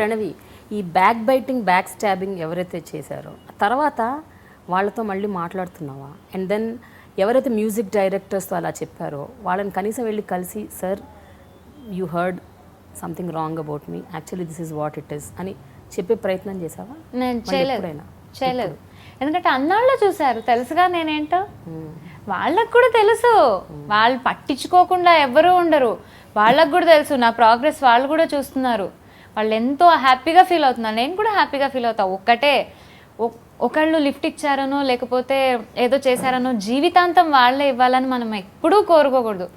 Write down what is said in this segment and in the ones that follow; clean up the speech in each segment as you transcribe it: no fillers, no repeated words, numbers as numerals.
ప్రణవి, ఈ back biting, back stabbing ఎవరైతే చేశారో తర్వాత వాళ్ళతో మళ్ళీ మాట్లాడుతున్నావా? అండ్ దెన్ ఎవరైతే మ్యూజిక్ డైరెక్టర్స్తో అలా చెప్పారో వాళ్ళని కనీసం వెళ్ళి కలిసి, sir you heard something wrong about me, actually this is what it is అని చెప్పే ప్రయత్నం చేసావా? నేను చేయలేదు. ఎందుకంటే అన్నాళ్ళు చూశారు, తెలుసుగా నేనేంటో. వాళ్ళకు కూడా తెలుసు, వాళ్ళు పట్టించుకోకుండా ఎవరు ఉండరు. వాళ్ళకు కూడా తెలుసు నా ప్రోగ్రెస్, వాళ్ళు కూడా చూస్తున్నారు. వాళ్ళు ఎంతో హ్యాపీగా ఫీల్ అవుతున్నారు, నేను కూడా హ్యాపీగా ఫీల్ అవుతా. ఒక్కటే ఒకళ్ళు లిఫ్ట్ ఇచ్చారనో లేకపోతే ఏదో చేశారనో జీవితాంతం వాళ్ళే ఇవ్వాలని మనం ఎప్పుడూ కోరుకోకూడదు.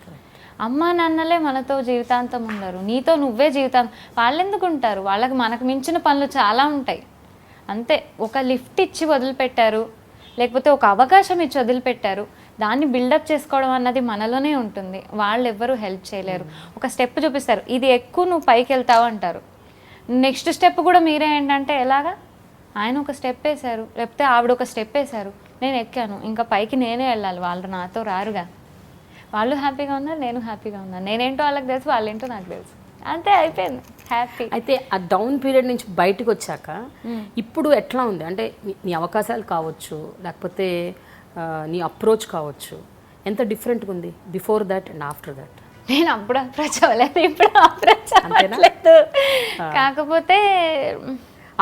అమ్మా నాన్నలే మనతో జీవితాంతం ఉండరు, నీతో నువ్వే జీవితాంతం. వాళ్ళు ఎందుకు ఉంటారు? వాళ్ళకి మనకు మించిన పనులు చాలా ఉంటాయి. అంతే, ఒక లిఫ్ట్ ఇచ్చి వదిలిపెట్టారు, లేకపోతే ఒక అవకాశం ఇచ్చి వదిలిపెట్టారు, దాన్ని బిల్డప్ చేసుకోవడం అన్నది మనలోనే ఉంటుంది. వాళ్ళు ఎవ్వరూ హెల్ప్ చేయలేరు. ఒక స్టెప్ చూపిస్తారు, ఇది ఎక్కువ నువ్వు పైకి వెళ్తావు అంటారు. నెక్స్ట్ స్టెప్ కూడా మీరే ఏంటంటే ఎలాగా, ఆయన ఒక స్టెప్ వేశారు, లేకపోతే ఆవిడ ఒక స్టెప్ వేశారు, నేను ఎక్కాను, ఇంకా పైకి నేనే వెళ్ళాలి, వాళ్ళు నాతో రారుగా. వాళ్ళు హ్యాపీగా ఉన్నారు, నేను హ్యాపీగా ఉన్నాను. నేనేంటో వాళ్ళకి తెలుసు, వాళ్ళేంటో నాకు తెలుసు. అంతే, అయిపోయింది, హ్యాపీ. అయితే ఆ డౌన్ పీరియడ్ నుంచి బయటకు వచ్చాక ఇప్పుడు ఎట్లా ఉంది? అంటే నీ అవకాశాలు కావచ్చు, లేకపోతే నీ అప్రోచ్ కావచ్చు, ఎంత డిఫరెంట్గా ఉంది before that and after that? నేను అప్పుడు అప్రోచ్ అవ్వలేదు, ఇప్పుడు అప్రోచ్ అవ్వలేదు. కాకపోతే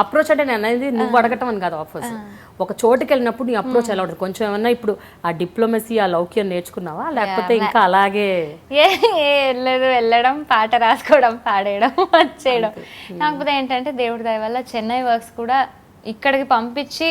అప్రోచ్ అంటే నేను అనేది నువ్వు అడగటం అని కాదు, ఆఫర్స్ ఒక చోటుకి వెళ్ళినప్పుడు నీ అప్రోచ్ ఎలా ఉంటుంది? కొంచెం ఏమన్నా ఇప్పుడు ఆ డిప్లొమసీ, ఆ లౌక్యం నేర్చుకున్నావా, లేకపోతే ఇంకా అలాగే? లేదు, వెళ్ళడం, పాట రాసుకోవడం, పాడేయడం, వచ్చేయడం. కాకపోతే ఏంటంటే దేవుడి దయ వల్ల చెన్నై వర్క్స్ కూడా ఇక్కడికి పంపించి,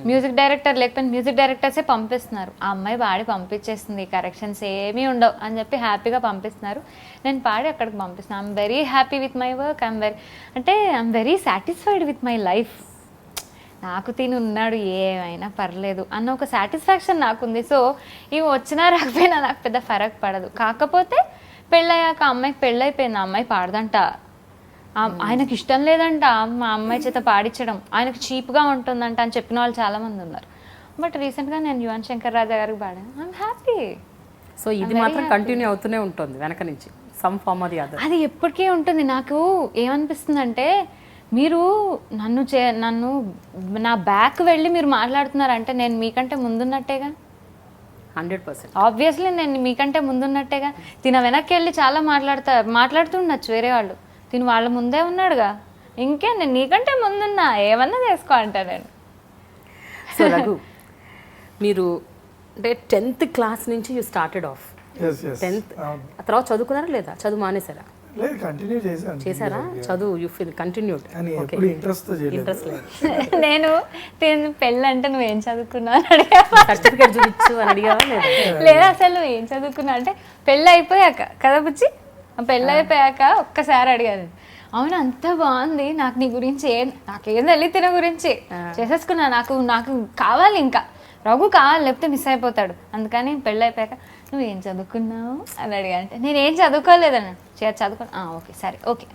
మ్యూజిక్ డైరెక్టర్ లేకపోతే మ్యూజిక్ డైరెక్టర్సే పంపిస్తున్నారు. ఆ అమ్మాయి పాడి పంపించేస్తుంది, కరెక్షన్స్ ఏమీ ఉండవు అని చెప్పి హ్యాపీగా పంపిస్తున్నారు. నేను పాడి అక్కడికి పంపిస్తున్నాను. I'm very happy with my work. I'm very satisfied with my life. నాకు తిని ఉన్నాడు, ఏమైనా పర్లేదు అన్న ఒక సాటిస్ఫాక్షన్ నాకుంది. సో ఇవి వచ్చినా రాకపోయినా నాకు పెద్ద ఫరక్ పడదు. కాకపోతే పెళ్ళయ్యాక అమ్మాయికి పెళ్ళైపోయింది, ఆ అమ్మాయి పాడదంట, ఆయనకి ఇష్టం లేదంట మా అమ్మాయి చేత పాడించడం, ఆయనకు చీప్గా ఉంటుందంట అని చెప్పిన వాళ్ళు చాలామంది ఉన్నారు. బట్ రీసెంట్గా నేను యువన్ శంకర్ రాజా గారికి పాడాను, ఐఎమ్ హ్యాపీ. సో ఇది మాత్రం కంటిన్యూ అవుతూనే ఉంటుంది వెనక నుంచి, some form or the other. అది ఎప్పటికీ ఉంటుంది. నాకు ఏమనిపిస్తుంది అంటే, మీరు నన్ను నా బ్యాక్ వెళ్ళి మీరు మాట్లాడుతున్నారంటే నేను మీకంటే ముందున్నట్టేగా. 100% ఆబ్వియస్లీ నేను మీకంటే ముందున్నట్టేగా. తిన వెనక్కి వెళ్ళి చాలా మాట్లాడుతుండొచ్చు వేరే వాళ్ళు, తిని వాళ్ళ ముందే ఉన్నాడుగా, ఇంకే నేను నీకంటే ముందున్నా, ఏమన్నా చేసుకో అంటా నేను. సో రఘు, మీరు అంటే 10th క్లాస్ నుంచి యూ స్టార్టెడ్ ఆఫ్. 10th తర్వాత చదువుకున్నారా లేదా? చదువు మానేశారా? లేదు, కంటిన్యూ చేశారా చదువు? You feel continued? ఇంట్రెస్ట్ లేదు. నేను పెళ్ళి అంటే నువ్వేం చదువుకున్నావు అని అడిగా, సర్టిఫికేట్ చూపించు అని అడిగావా? లేదా అసలు నువ్వు ఏం చదువుకున్నావు అంటే, పెళ్ళి అయిపోయాక కదా బుచ్చి, పెళ్ళి అయిపోయాక ఒక్కసారి అడిగాను. అవును, అంత బాగుంది, నాకు నీ గురించి నాకేం తెలియదు, తిన గురించి చేసేసుకున్నా, నాకు కావాలి, ఇంకా రఘు కావాలి, లేకపోతే మిస్ అయిపోతాడు, అందుకని పెళ్ళి అయిపోయాక నువ్వేం చదువుకున్నావు అని అడిగా. అంటే నేనేం చదువుకోలేదన్న. చదువుకున్నా, ఓకే సరే ఓకే.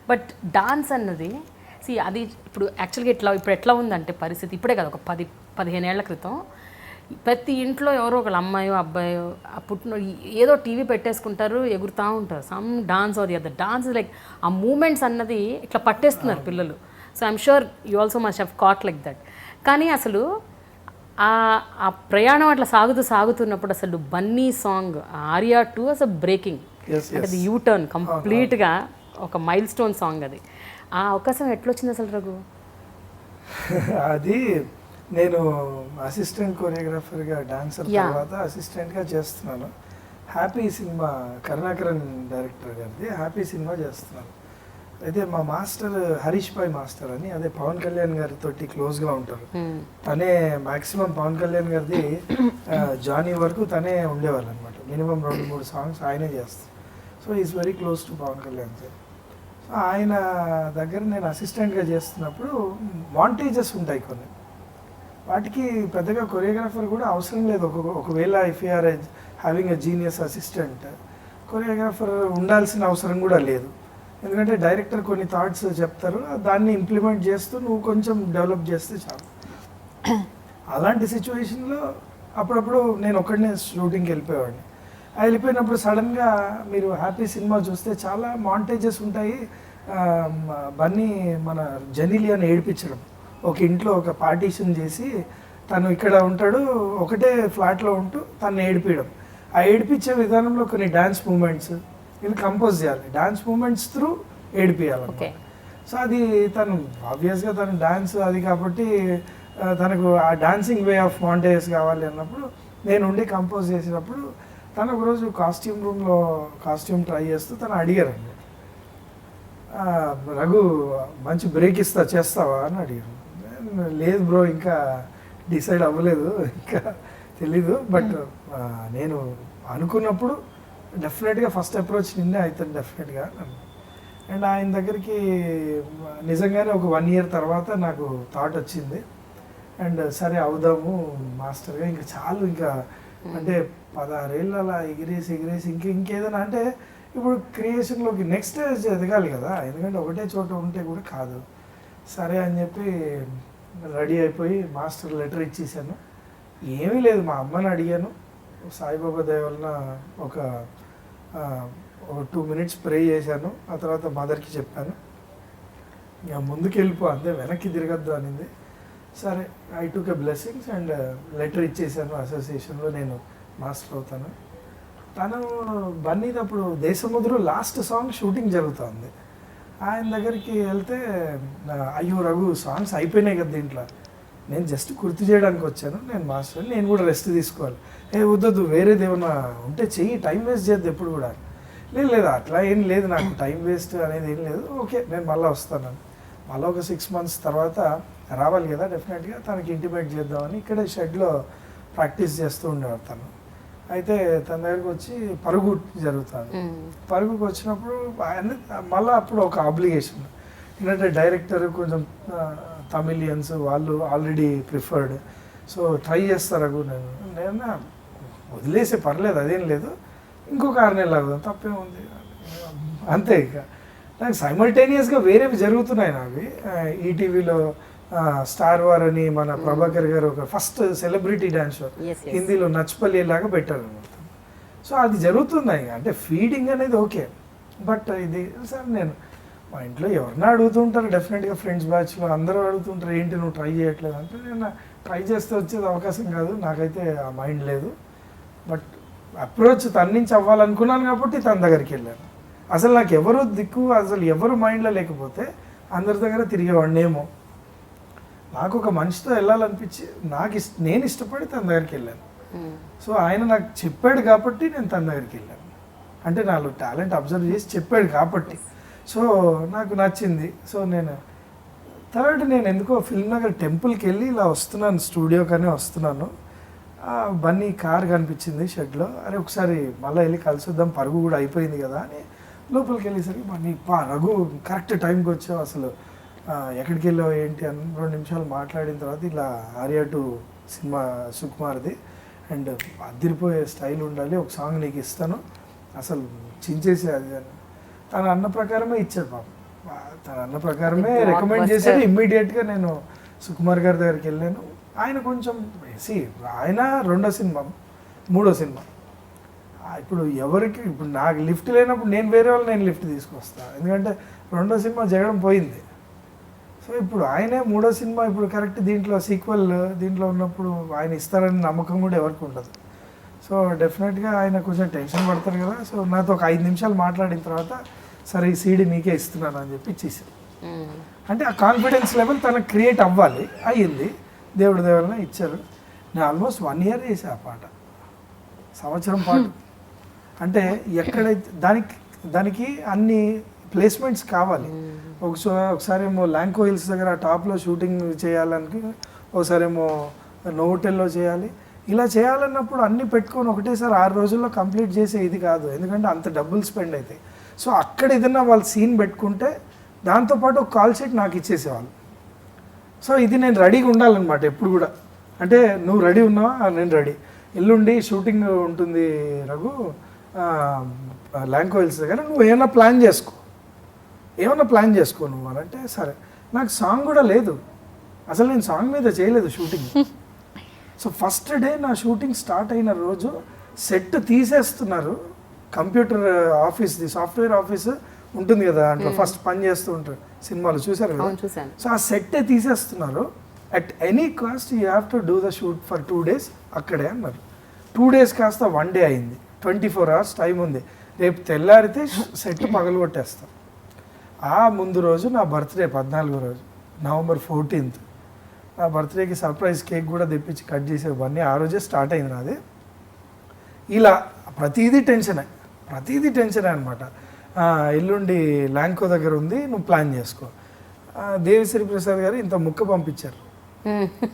బట్ డాన్స్ అన్నది అది ఇప్పుడు యాక్చువల్గా ఇప్పుడు ఎట్లా ఉందంటే పరిస్థితి, ఇప్పుడే కదా, ఒక 10-15 ఏళ్ల క్రితం ప్రతి ఇంట్లో ఎవరో ఒకళ్ళు అమ్మాయో అబ్బాయో పుట్టిన ఏదో టీవీ పెట్టేసుకుంటారు, ఎగురుతూ ఉంటారు, some dance or the other. Dance like ఆ మూమెంట్స్ అన్నది ఇట్లా పట్టేస్తున్నారు పిల్లలు. So I'm sure you also must have cot like that. కానీ అసలు ఆ ప్రయాణం అట్లా సాగుతున్నప్పుడు అసలు బన్నీ సాంగ్ ఆర్యా 2 అసలు బ్రేకింగ్, అంటే అది యూ టర్న్ కంప్లీట్గా ఒక మైల్ స్టోన్ సాంగ్. అది ఆ అవకాశం ఎట్లొచ్చింది అసలు రఘు? అది నేను అసిస్టెంట్ కొరియోగ్రాఫర్గా, డాన్సర్ తర్వాత అసిస్టెంట్గా చేస్తున్నాను. హ్యాపీ సినిమా, కరుణాకరన్ డైరెక్టర్ గారిది హ్యాపీ సినిమా చేస్తున్నాను. అయితే మా మాస్టర్ హరీష్ భాయ్ మాస్టర్ అని, అదే పవన్ కళ్యాణ్ గారితో క్లోజ్గా ఉంటారు. తనే మ్యాక్సిమం పవన్ కళ్యాణ్ గారిది జానీ వరకు తనే ఉండేవాళ్ళు అనమాట. మినిమం 2-3 సాంగ్స్ ఆయనే చేస్తారు. So is very close to Pawan Kalyan sir. సో ఆయన దగ్గర నేను అసిస్టెంట్గా చేస్తున్నప్పుడు మాంటేజెస్ ఉంటాయి కొన్ని, వాటికి పెద్దగా కొరియోగ్రాఫర్ కూడా అవసరం లేదు. ఒకవేళ if you're having a genius assistant, choreographer ఉండాల్సిన అవసరం కూడా లేదు. ఎందుకంటే డైరెక్టర్ కొన్ని థాట్స్ చెప్తారు, దాన్ని ఇంప్లిమెంట్ చేస్తూ నువ్వు కొంచెం డెవలప్ చేస్తే చాలు. అలాంటి సిచ్యువేషన్లో అప్పుడప్పుడు నేను ఒక్కడనే షూటింగ్కి వెళ్ళిపోయేవాడిని. వెళ్ళిపోయినప్పుడు సడన్గా మీరు హ్యాపీ సినిమా చూస్తే చాలా మాంటేజెస్ ఉంటాయి. బన్నీ మన జెనీలియాని ఏడిపించడం, ఒక ఇంట్లో ఒక పార్టీషన్ చేసి తను ఇక్కడ ఉంటాడు, ఒకటే ఫ్లాట్లో ఉంటూ తను ఏడిపించడం. ఆ ఏడిపించే విధానంలో కొన్ని డ్యాన్స్ మూమెంట్స్ ఇవి కంపోజ్ చేయాలి, డ్యాన్స్ మూమెంట్స్ త్రూ ఏడిపియాలి. ఓకే. సో అది తను ఆబ్వియస్గా తను డ్యాన్స్ అది కాబట్టి తనకు ఆ డాన్సింగ్ వే ఆఫ్ మాంటేజెస్ కావాలి అన్నప్పుడు నేను ఉండి కంపోజ్ చేసినప్పుడు తను ఒకరోజు కాస్ట్యూమ్ రూమ్లో కాస్ట్యూమ్ ట్రై చేస్తూ తను అడిగారండి, రఘు మంచి బ్రేక్ చేస్తావా అని అడిగారు. లేదు బ్రో ఇంకా డిసైడ్ అవ్వలేదు, ఇంకా తెలీదు, బట్ నేను అనుకున్నప్పుడు డెఫినెట్గా ఫస్ట్ అప్రోచ్ నిన్నే అవుతుంది డెఫినెట్గా. అండ్ ఆయన దగ్గరికి నిజంగానే ఒక 1 year తర్వాత నాకు థాట్ వచ్చింది, అండ్ సరే అవుదాము మాస్టర్గా, ఇంకా చాలు, ఇంకా అంటే 16 ఏళ్ళు అలా ఎగిరేసి ఇంకేదైనా అంటే ఇప్పుడు క్రియేషన్లోకి నెక్స్ట్ స్టేజ్ ఎదగాలి కదా, ఎందుకంటే ఒకటే చోట ఉంటే కూడా కాదు. సరే అని చెప్పి రెడీ అయిపోయి మాస్టర్ లెటర్ ఇచ్చేసాను. ఏమీ లేదు, మా అమ్మని అడిగాను, సాయిబాబా దయ వలన ఒక 2 minutes ప్రే చేశాను. ఆ తర్వాత మదర్కి చెప్పాను, ఇక ముందుకు వెళ్ళిపో అంతే, వెనక్కి తిరగద్దు అనింది. సరే I took a blessings and letter ఇచ్చేసాను, అసోసియేషన్లో నేను మాస్టర్ అవుతాను. తను బన్నీది అప్పుడు దేశముద్రు లాస్ట్ సాంగ్ షూటింగ్ జరుగుతుంది. ఆయన దగ్గరికి వెళ్తే అయ్యో రఘు సాంగ్స్ అయిపోయినాయి కదా దీంట్లో, నేను జస్ట్ గుర్తు చేయడానికి వచ్చాను, నేను మాస్టర్, నేను కూడా రెస్ట్ తీసుకోవాలి. వద్దొద్దు వేరేది ఏమన్నా ఉంటే చెయ్యి, టైం వేస్ట్ చేయద్దు ఎప్పుడు కూడా. లేదు అట్లా ఏం లేదు, నాకు టైం వేస్ట్ అనేది ఏం లేదు, ఓకే నేను మళ్ళీ వస్తాను. మళ్ళీ ఒక 6 months తర్వాత రావాలి కదా, డెఫినెట్గా తనకి ఇంటిమేట్ చేద్దామని ఇక్కడే షెడ్లో ప్రాక్టీస్ చేస్తూ ఉండేవాడు తను. అయితే తన దగ్గరికి వచ్చి పరుగు జరుగుతుంది. పరుగుకి వచ్చినప్పుడు మళ్ళీ అప్పుడు ఒక ఆబ్లిగేషన్ ఏంటంటే డైరెక్టర్ కొంచెం తమిళియన్స్ వాళ్ళు ఆల్రెడీ ప్రిఫర్డ్, సో ట్రై చేస్తారు. నేను వదిలేసే పర్లేదు, అదేం లేదు, ఇంకొక 6 నెలలు అవుతుంది, తప్పేముంది అంతే. ఇక నాకు సైమల్టేనియస్గా వేరేవి జరుగుతున్నాయి. నావి ఈటీవీలో స్టార్ వార్ అని మన ప్రభాకర్ గారు ఒక ఫస్ట్ సెలబ్రిటీ డ్యాన్స్ షో హిందీలో నచ్పల్లి లాగా పెట్టారు అనమాట. సో అది జరుగుతున్నాయి, అంటే ఫీడింగ్ అనేది ఓకే, బట్ ఇది సార్ నేను మా ఇంట్లో ఎవరిని అడుగుతుంటారు, డెఫినెట్గా ఫ్రెండ్స్ బ్యాచ్లో అందరూ అడుగుతుంటారు ఏంటి నువ్వు ట్రై చేయట్లేదు అంటే, నేను ట్రై చేస్తే వచ్చేది అవకాశం కాదు, నాకైతే ఆ మైండ్ లేదు. బట్ అప్రోచ్ తన నుంచి అవ్వాలనుకున్నాను కాబట్టి తన దగ్గరికి వెళ్ళాను. అసలు నాకు ఎవరు దిక్కు, అసలు ఎవరు మైండ్లో లేకపోతే అందరి దగ్గర తిరిగేవాడినేమో. నాకు ఒక మనిషితో వెళ్ళాలనిపించి నేను ఇష్టపడి తన దగ్గరికి వెళ్ళాను. సో ఆయన నాకు చెప్పాడు కాబట్టి నేను తన దగ్గరికి వెళ్ళాను, అంటే నాలో టాలెంట్ అబ్జర్వ్ చేసి చెప్పాడు కాబట్టి. సో నాకు నచ్చింది. సో థర్డ్ నేను ఎందుకో ఫిల్మ్ నగర్ టెంపుల్కి వెళ్ళి ఇలా వస్తున్నాను, స్టూడియోకనే వస్తున్నాను, బన్నీ కార్ కనిపించింది షెడ్లో. అరే ఒకసారి మళ్ళీ వెళ్ళి కలిసి వద్దాం, పరుగు కూడా అయిపోయింది కదా అని లోపలికి వెళ్ళేసరికి బన్నీ రఘు కరెక్ట్ టైంకి వచ్చావు, అసలు ఎక్కడికి వెళ్ళావు ఏంటి అని 2 నిమిషాలు మాట్లాడిన తర్వాత ఇలా ఆర్యా 2 సినిమా సుకుమార్ది అండ్ అదిరిపోయే స్టైల్ ఉండాలి, ఒక సాంగ్ నీకు ఇస్తాను, అసలు చించేసి అది అని తన అన్న ప్రకారమే ఇచ్చాడు పాపం. తన అన్న ప్రకారమే రికమెండ్ చేశాడు. ఇమ్మీడియట్గా నేను సుకుమార్ గారి దగ్గరికి వెళ్ళాను. ఆయన కొంచెం ఆయన 2వ సినిమా 3వ సినిమా, ఇప్పుడు ఇప్పుడు నాకు లిఫ్ట్ లేనప్పుడు నేను వేరే వాళ్ళు నేను లిఫ్ట్ తీసుకొస్తాను, ఎందుకంటే 2వ సినిమా జగడం పోయింది. సో ఇప్పుడు ఆయనే 3వ సినిమా ఇప్పుడు కరెక్ట్ దీంట్లో సీక్వెల్ దీంట్లో ఉన్నప్పుడు ఆయన ఇస్తారని నమ్మకం కూడా ఎవరికి ఉండదు. సో డెఫినెట్గా ఆయన కొంచెం టెన్షన్ పడతారు కదా. సో నాతో ఒక 5 నిమిషాలు మాట్లాడిన తర్వాత సరే ఈ సీడీ నీకే ఇస్తున్నాను అని చెప్పి ఇచ్చేసాను. అంటే ఆ కాన్ఫిడెన్స్ లెవెల్ తనకు క్రియేట్ అవ్వాలి, అయ్యింది, దేవుడి దేవుళ్ళనే ఇచ్చారు. నేను ఆల్మోస్ట్ 1 year చేసా ఆ పాట, సంవత్సరం పాటు. అంటే ఎక్కడైతే దానికి అన్ని ప్లేస్మెంట్స్ కావాలి. ఒకసారి ఏమో ల్యాంకో హిల్స్ దగ్గర టాప్లో షూటింగ్ చేయాలని, ఒకసారి ఏమో నోవోటెల్లో చేయాలి. ఇలా చేయాలన్నప్పుడు అన్నీ పెట్టుకొని ఒకటేసారి 6 రోజుల్లో కంప్లీట్ చేసే ఇది కాదు, ఎందుకంటే అంత డబ్బులు స్పెండ్ అవుతాయి. సో అక్కడ ఏదైనా వాళ్ళు సీన్ పెట్టుకుంటే దాంతోపాటు ఒక కాల్ షీట్ నాకు ఇచ్చేసేవాళ్ళు. సో ఇది నేను రెడీగా ఉండాలన్నమాట ఎప్పుడు కూడా. అంటే నువ్వు రెడీ ఉన్నావా, నేను రెడీ, ఎల్లుండి షూటింగ్ ఉంటుంది రఘు ల్యాంకో హిల్స్ దగ్గర, నువ్వు ఏమైనా ప్లాన్ చేసుకో నువ్వు అని అంటే సరే. నాకు సాంగ్ కూడా లేదు, అసలు నేను సాంగ్ మీద చేయలేదు షూటింగ్. సో ఫస్ట్ డే నా షూటింగ్ స్టార్ట్ అయిన రోజు సెట్ తీసేస్తున్నారు, కంప్యూటర్ ఆఫీస్ది సాఫ్ట్వేర్ ఆఫీస్ ఉంటుంది కదా దాంట్లో ఫస్ట్ పని చేస్తూ ఉంటారు సినిమాలు చూసారు కదా. అవును చూసాను. సో ఆ సెట్టే తీసేస్తున్నారు. At any cost you have to do the shoot for 2 days అక్కడే అన్నారు. 2 days కాస్త 1 day అయింది. 24 hours టైం ఉంది. రేపు తెల్లారితే సెట్ పగలు కొట్టేస్తాం. ఆ ముందు రోజు నా బర్త్డే 14వ రోజు November 14th. నా బర్త్డేకి సర్ప్రైజ్ కేక్ కూడా తెప్పించి కట్ చేసేవన్నీ ఆ రోజే స్టార్ట్ అయింది నాది. ఇలా ప్రతిదీ టెన్షనే అనమాట. ఎల్లుండి ల్యాంకో దగ్గర ఉంది, నువ్వు ప్లాన్ చేసుకో. దేవిశ్రీ ప్రసాద్ గారు ఇంత ముక్క పంపించారు,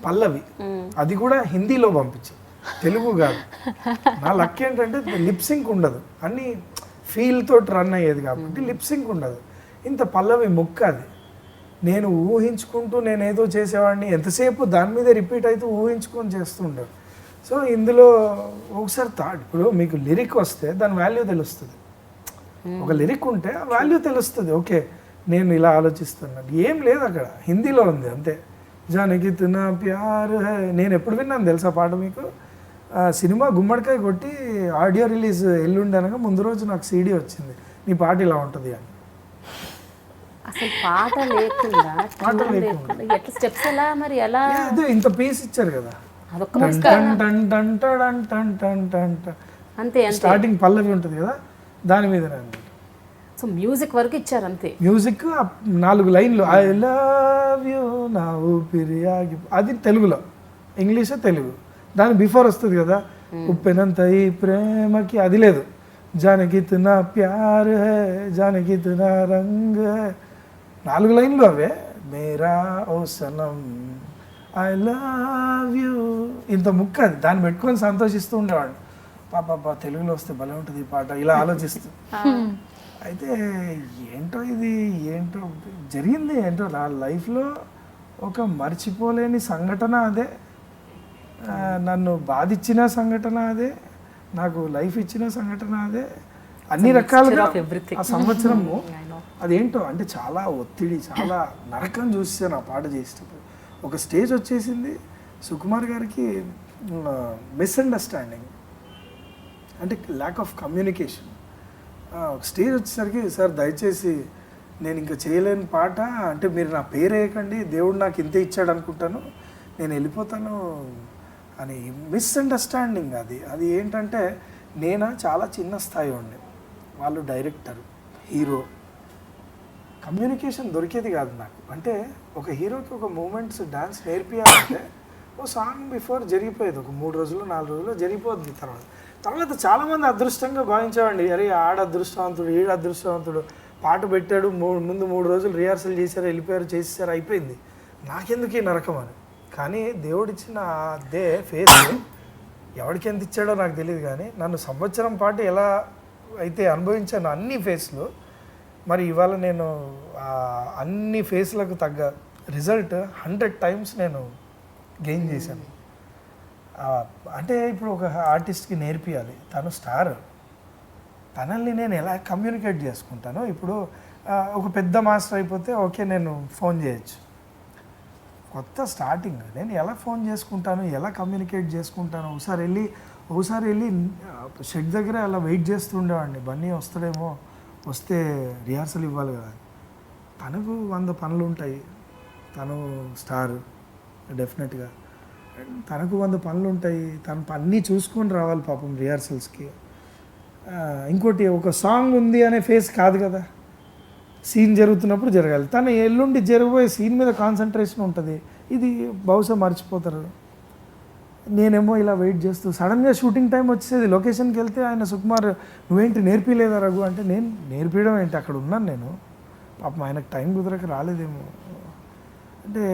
పల్లవి, అది కూడా హిందీలో పంపించారు, తెలుగు కాదు. నా లక్ ఏంటంటే లిప్సింక్ ఉండదు, అన్ని ఫీల్ తోటి రన్ అయ్యేది కాబట్టి లిప్సింక్ ఉండదు. ఇంత పల్లవి ముక్క అది నేను ఊహించుకుంటూ నేను ఏదో చేసేవాడిని, ఎంతసేపు దాని మీద రిపీట్ అయితే ఊహించుకొని చేస్తుంటారు. సో ఇందులో ఒకసారి థాట్, ఇప్పుడు మీకు లిరిక్ వస్తే దాని వాల్యూ తెలుస్తుంది. ఒక లిరిక్ ఉంటే ఆ వాల్యూ తెలుస్తుంది. ఓకే నేను ఇలా ఆలోచిస్తున్నాను, ఏం లేదు అక్కడ, హిందీలో ఉంది అంతే. జానకి తునా ప్యార్ హై, నేను ఎప్పుడు విన్నాను తెలుసా పాట మీకు? సినిమా గుమ్మడికాయ కొట్టి ఆడియో రిలీజ్ ఎల్లుండి అనగా ముందు రోజు నాకు సీడీ వచ్చింది, నీ పాట ఇలా ఉంటుంది అని. అసలు పాట లేకుండా ఎట్లా స్టెప్స్ ఎలా మరి ఎలా అదే ఇంత పీస్ ఇచ్చారు కదా, అదొక్క అంతే అంతే. స్టార్టింగ్ పల్లవి ఉంటుంది కదా దాని మీద. సో మ్యూజిక్ వరకు ఇచ్చారు అంతే. మ్యూజిక్ 4 లైన్లు, ఐ లవ్ యూ నా ఊపిరి ఆగి, అది తెలుగులో, ఇంగ్లీష్ తెలుగు. దాని బిఫోర్ వస్తుంది కదా, ఉప్పెనంత ఈ ప్రేమకి, అది లేదు. జానకి తునా ప్యార్ హై జానకి తునా రంగ్ హై, 4 లైన్లు అవే. మేరా ఓ సనం ఐ లవ్ యూ, ఇంత ముక్క అది. దాన్ని పెట్టుకొని సంతోషిస్తూ ఉండేవాడు. పాప తెలుగులో వస్తే భలే ఉంటుంది ఈ పాట, ఇలా ఆలోచిస్తూ. అయితే ఏంటో ఇది, ఏంటో జరిగింది, ఏంటో నా లైఫ్లో ఒక మర్చిపోలేని సంఘటన అదే. నన్ను బాధించిన సంఘటన అదే, నాకు లైఫ్ ఇచ్చిన సంఘటన అదే. అన్ని రకాలుగా ఆ సంవత్సరము అదేంటో అంటే చాలా ఒత్తిడి, చాలా నరకం చూసాను ఆ పాట చేసేటప్పుడు. ఒక స్టేజ్ వచ్చేసింది, సుకుమార్ గారికి మిస్అండర్స్టాండింగ్ అంటే ల్యాక్ ఆఫ్ కమ్యూనికేషన్. ఒక స్టేజ్ వచ్చేసరికి, సార్ దయచేసి నేను ఇంకా చేయలేని పాట అంటే మీరు నా పేరు వేయకండి, దేవుడు నాకు ఇంతే ఇచ్చాడు అనుకుంటాను, నేను వెళ్ళిపోతాను అని. మిస్అండర్స్టాండింగ్ అది. అది ఏంటంటే నేను చాలా చిన్న స్థాయి ఉండే, వాళ్ళు డైరెక్టర్, హీరో, కమ్యూనికేషన్ దొరికేది కాదు నాకు. అంటే ఒక హీరోకి ఒక మూమెంట్స్ డాన్స్ నేర్పియాలంటే ఓ సాంగ్ బిఫోర్ జరిగిపోయేది, ఒక 3 రోజులు 4 రోజులు జరిగిపోద్ది. తర్వాత చాలామంది అదృష్టంగా భావించేవాడి, అరే ఆడ అదృష్టవంతుడు, ఈడ అదృష్టవంతుడు, పాట పెట్టాడు, ముందు 3 రోజులు రిహార్సల్ చేశారు, వెళ్ళిపోయారు, చేసేసారు, అయిపోయింది, నాకెందుకు ఈ నరకం అని. కానీ దేవుడిచ్చిన అదే ఫేస్ ఎవరికి ఎంత ఇచ్చాడో నాకు తెలియదు, కానీ నన్ను సంవత్సరం పాటు ఎలా అయితే అనుభవించాను అన్ని ఫేస్లు, మరి ఇవాళ నేను అన్ని ఫేస్లకు తగ్గ రిజల్ట్ 100 times నేను గెయిన్ చేశాను. అంటే ఇప్పుడు ఒక ఆర్టిస్ట్కి నేర్పియాలి, తను స్టార్, తనల్ని నేను ఎలా కమ్యూనికేట్ చేసుకుంటాను. ఇప్పుడు ఒక పెద్ద మాస్టర్ అయిపోతే ఓకే నేను ఫోన్ చేయొచ్చు, కొత్త స్టార్టింగ్ నేను ఎలా ఫోన్ చేసుకుంటాను, ఎలా కమ్యూనికేట్ చేసుకుంటాను. ఒకసారి వెళ్ళి షెడ్ దగ్గర అలా వెయిట్ చేస్తూ ఉండేవాడిని, బన్నీ వస్తాడేమో, వస్తే రిహార్సల్ ఇవ్వాలి కదా. తనకు 100 పనులు ఉంటాయి, తను స్టార్ డెఫినెట్గా, తనకు 100 పనులు ఉంటాయి, తను అన్నీ చూసుకొని రావాలి పాపం రిహార్సల్స్కి. ఇంకోటి ఒక సాంగ్ ఉంది అనే ఫేస్ కాదు కదా, సీన్ జరుగుతున్నప్పుడు జరగాలి. తను ఎల్లుండి జరగబోయే సీన్ మీద కాన్సన్ట్రేషన్ ఉంటుంది, ఇది బహుశా మర్చిపోతారు. నేనేమో ఇలా వెయిట్ చేస్తూ సడన్గా షూటింగ్ టైం వచ్చేది, లొకేషన్కి వెళ్తే ఆయన సుకుమార్ నువ్వేంటి నేర్పిలేదా రఘు అంటే, నేను నేర్పించడం ఏంటి, అక్కడ ఉన్నాను నేను, పాపం ఆయనకు టైం కుదరక రాలేదేమో అంటే.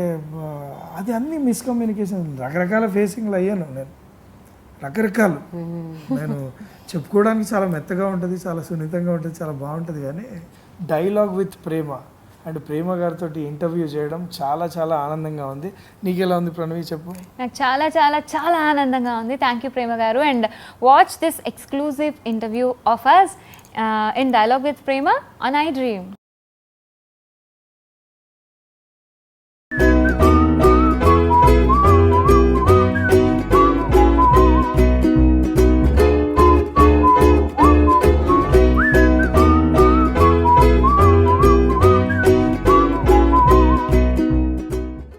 అది అన్ని మిస్కమ్యూనికేషన్, రకరకాల ఫేసింగ్లు అయ్యాను నేను, రకరకాలు. నేను చెప్పుకోవడానికి చాలా మెత్తగా ఉంటుంది, చాలా సున్నితంగా ఉంటుంది, చాలా బాగుంటుంది. కానీ డైలాగ్ విత్ ప్రేమ అండ్ ప్రేమ గారితో ఇంటర్వ్యూ చేయడం చాలా చాలా ఆనందంగా ఉంది. నీకు ఎలా ఉంది ప్రణవి, చెప్పు? నాకు చాలా చాలా చాలా ఆనందంగా ఉంది. Thank you Prema garu. And watch this exclusive interview of us in dialogue with Prema on I dream.